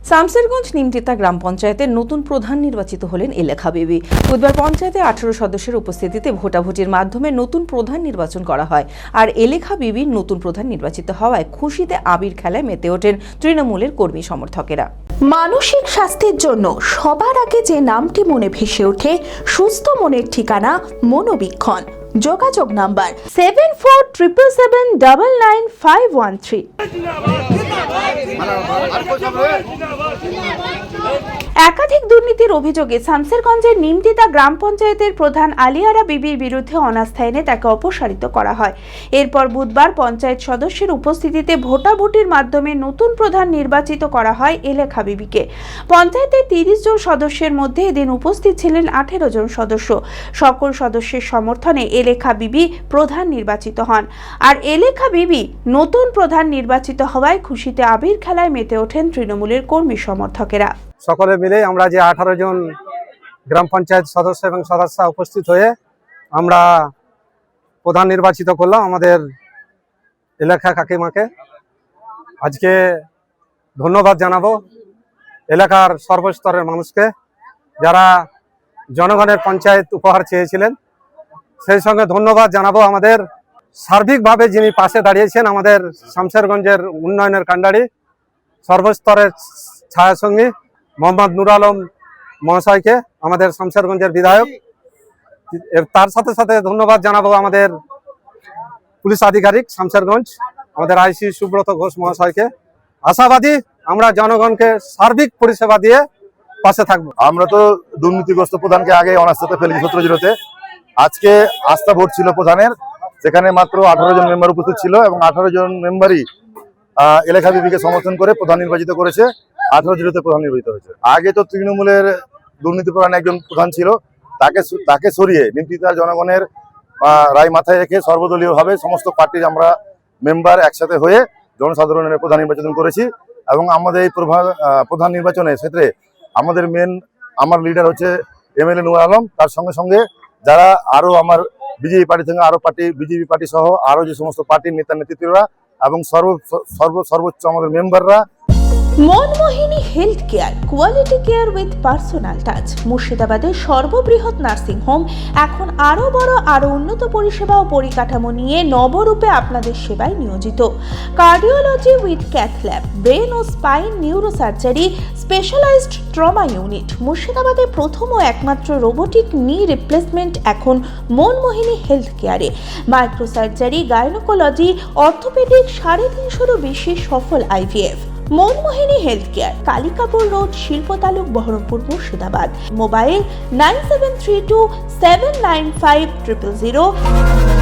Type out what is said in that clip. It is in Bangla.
শামসেরগঞ্জ নিমতিতা গ্রাম পঞ্চায়েতের নতুন প্রধান নির্বাচিত হলেন এলেখা বিবি। বুধবার পঞ্চায়েতে 18 সদস্যের উপস্থিতিতে ভোটাভুটির মাধ্যমে নতুন প্রধান নির্বাচন করা হয়। আর এলেখা বিবির নতুন প্রধান নির্বাচিত হওয়ায় খুশিতে আবির খেলায় মেতে ওঠেন তৃণমূলের কর্মী সমর্থকেরা। মানসিক স্বাস্থ্যের জন্য সবার আগে যে নামটি মনে ভেসে ওঠে, সুস্থ মনের ঠিকানা মনোবীক্ষণ। যোগাযোগ নাম্বার 7477799513। একাধিক দুর্নীতির অভিযোগে শামসেরগঞ্জের নিমতিতা গ্রাম পঞ্চায়েতের প্রধান আলিয়ারা বিবির বিরুদ্ধে অনাস্থা এনে তাকে অপসারিত করা হয়। এরপর বুধবার পঞ্চায়েত সদস্যের উপস্থিতিতে ভোটাভুটির মাধ্যমে নতুন প্রধান নির্বাচিত করা হয় এলেখা বিবিকে। পঞ্চায়েতের 30 জন সদস্যের মধ্যে এদিন উপস্থিত ছিলেন 18 জন সদস্য। সকল সদস্যের সমর্থনে এলেখা বিবি প্রধান নির্বাচিত হন। আর এলেখা বিবি নতুন প্রধান নির্বাচিত হওয়ায় খুশিতে আবির খেলায় মেতে ওঠেন তৃণমূলের কর্মী সমর্থকেরা। সকলে মিলে আমরা যে 18 জন গ্রাম পঞ্চায়েত সদস্য এবং সদস্যা উপস্থিত হয়ে আমরা প্রধান নির্বাচিত করলাম আমাদের এলাকা কাকিমাকে। আজকে ধন্যবাদ জানাবো এলাকার সর্বস্তরের মানুষকে, যারা জনগণের পঞ্চায়েত উপহার চেয়েছিলেন। সেই সঙ্গে ধন্যবাদ জানাবো আমাদের সার্বিকভাবে যিনি পাশে দাঁড়িয়েছেন, আমাদের শামসেরগঞ্জের উন্নয়নের কাণ্ডারি, সর্বস্তরের ছায়াসঙ্গী মোহাম্মদ নুর আলম মহাশয়কে, আমাদের শামসেরগঞ্জের বিধায়ক। তার সাথে সাথে ধন্যবাদ জানাবো আমাদের পুলিশ আধিকারিক শামসেরগঞ্জ, আমাদের আইসি সুব্রত ঘোষ মহাশয়কে। আশাবাদী আমরা জনগণকে সার্বিক পরিষেবা দিয়ে পাশে থাকবো। আমরা তো দুর্নীতিগ্রস্ত প্রধানকে আগে অনাস্থাতে ফেলেছি 17-0-তে। আজকে আস্থা ভোট ছিল প্রধানের, সেখানে মাত্র 18 জন মেম্বার উপস্থিত ছিল এবং 18 জন মেম্বারই এলাকা বিবিকে সমর্থন করে প্রধান নির্বাচিত করেছে। 18-0-তে প্রধান নির্বাচিত হয়েছে। আগে তো তৃণমূলের দুর্নীতিপরায়ণ একজন প্রধান ছিল, তাকে সরিয়ে নিমতিতার জনগণের রায় মাথায় রেখে সর্বদলীয়ভাবে সমস্ত পার্টির আমরা মেম্বার একসাথে হয়ে জনসাধারণের প্রধান নির্বাচন করেছি। এবং আমাদের এই প্রধান নির্বাচনের ক্ষেত্রে আমার লিডার হচ্ছে এমএলএ নুর আলম। তার সঙ্গে সঙ্গে যারা আরো আমার বিজেপি পার্টি থেকে আরো পার্টি, বিজেপি পার্টি সহ আরো যে সমস্ত পার্টির নেতা নেতৃত্বরা এবং সর্বোচ্চ আমাদের মেম্বাররা। Manmohini health care, quality care with personal touch. মুর্শিদাবাদের সর্ববৃহৎ নার্সিং হোম এখন আরো বড়, আরো উন্নত পরিষেবা ও পরিকাঠামো নিয়ে নবরূপে আপনাদের সেবায় নিয়োজিত। Cardiology with cath lab, brain ও spine neuro surgery, specialised trauma unit. মুর্শিদাবাদে প্রথম ও একমাত্র রোবোটিক নি রিপ্লেসমেন্ট এখন Monmohini health care. Micro surgery, gynaecology, orthopaedic, 350-এরও বেশি সফল IVF। Monmohini health care, Kalikapur road, শিল্পতালুক, বহরমপুর, মুর্শিদাবাদ। মোবাইল 9732795000।